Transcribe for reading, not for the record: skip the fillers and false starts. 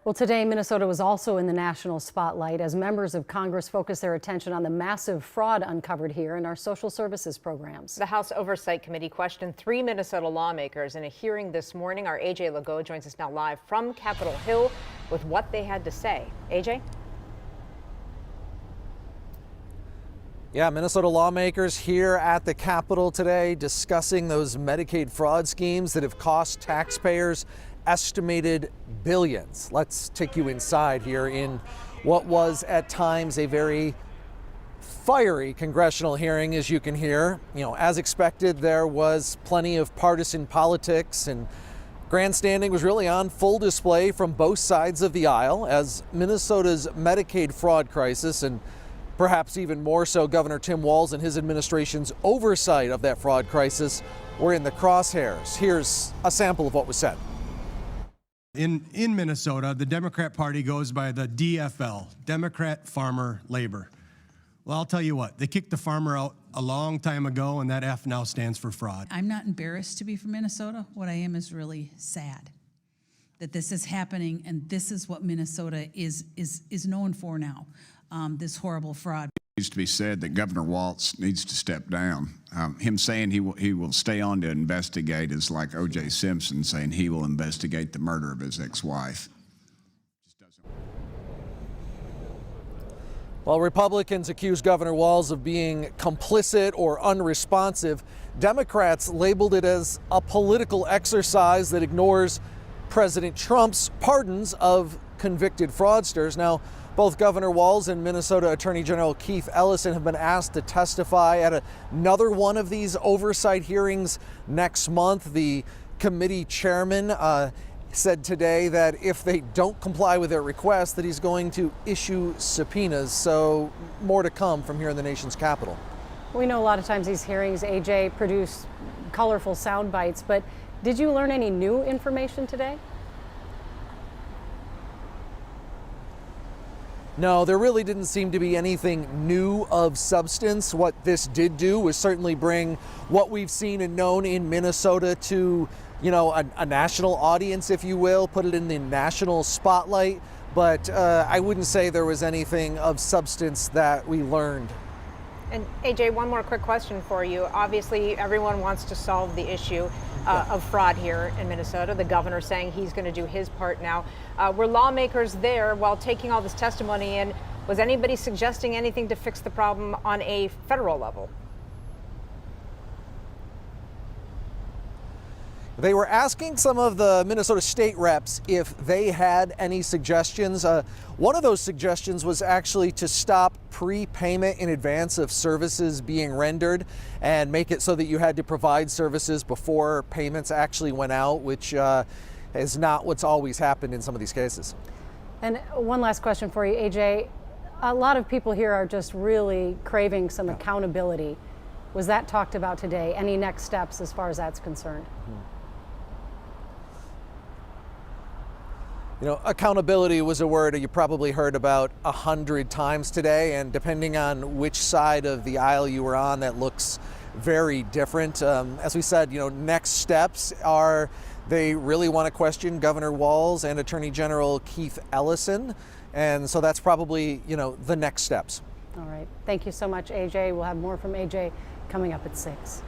Well, today, Minnesota was also in the national spotlight as members of Congress focused their attention on the massive fraud uncovered here in our social services programs. The House Oversight Committee questioned 3 Minnesota lawmakers in a hearing this morning. Our AJ Legault joins us now live from Capitol Hill with what they had to say. AJ? Yeah, Minnesota lawmakers here at the Capitol today discussing those Medicaid fraud schemes that have cost taxpayers estimated billions. Let's take you inside here in what was at times a very fiery congressional hearing, as you can hear. As expected, there was plenty of partisan politics, and grandstanding was really on full display from both sides of the aisle as Minnesota's Medicaid fraud crisis, and perhaps even more so Governor Tim Walz and his administration's oversight of that fraud crisis, were in the crosshairs. Here's a sample of what was said. In Minnesota, the Democrat Party goes by the DFL, Democrat Farmer Labor. Well, I'll tell you what, they kicked the farmer out a long time ago, and that F now stands for fraud. I'm not embarrassed to be from Minnesota. What I am is really sad that this is happening, and this is what Minnesota is known for now, this horrible fraud. It needs to be said that Governor Walz needs to step down. Him saying he will stay on to investigate is like O.J. Simpson saying he will investigate the murder of his ex-wife. While Republicans accuse Governor Walz of being complicit or unresponsive, Democrats labeled it as a political exercise that ignores President Trump's pardons of convicted fraudsters. Now, both Governor Walz and Minnesota Attorney General Keith Ellison have been asked to testify at another one of these oversight hearings next month. The committee chairman said today that if they don't comply with their request, that he's going to issue subpoenas. So more to come from here in the nation's capital. We know a lot of times these hearings, AJ, produce colorful sound bites, but did you learn any new information today? No, there really didn't seem to be anything new of substance. What this did do was certainly bring what we've seen and known in Minnesota to, a national audience, if you will, put it in the national spotlight. But I wouldn't say there was anything of substance that we learned. And AJ, one more quick question for you. Obviously, everyone wants to solve the issue of fraud here in Minnesota. The governor saying he's going to do his part now. Were lawmakers there while taking all this testimony in? Was anybody suggesting anything to fix the problem on a federal level? They were asking some of the Minnesota state reps if they had any suggestions. One of those suggestions was actually to stop prepayment in advance of services being rendered and make it so that you had to provide services before payments actually went out, which is not what's always happened in some of these cases. And one last question for you, AJ. A lot of people here are just really craving some accountability. Was that talked about today? Any next steps as far as that's concerned? Accountability was a word you probably heard about 100 times today, and depending on which side of the aisle you were on, that looks very different. As we said, next steps are they really want to question Governor Walz and Attorney General Keith Ellison, and so that's probably, the next steps. All right. Thank you so much, AJ. We'll have more from AJ coming up at 6.